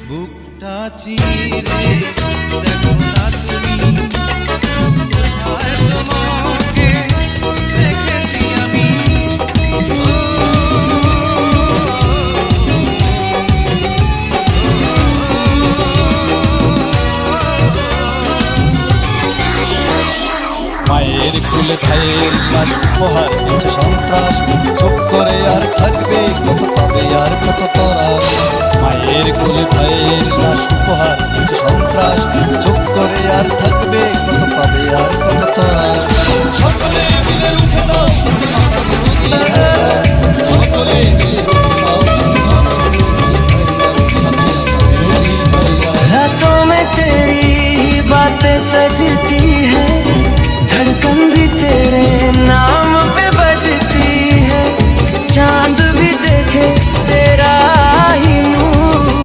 বুকটা চিরে দেখো না তুমি, কোথায় তোমাকে দেখেছি আমি। মায়ের কুলে ভাইয়ের লাশ উপহার দিচ্ছে সন্ত্রাস, চুপ করে আর থাকবে কত পাবে আর কত তরাস। মায়ের কুলে ভাইয়ের লাশ উপহার দিচ্ছে সন্ত্রাস, চুপ করে আর থাকবে কত পাবে আর কত তরাস। সকলে মিলে রুখে দাও সকলে মিলে রুখে দাও, रातों में तेरी बातें सजती है,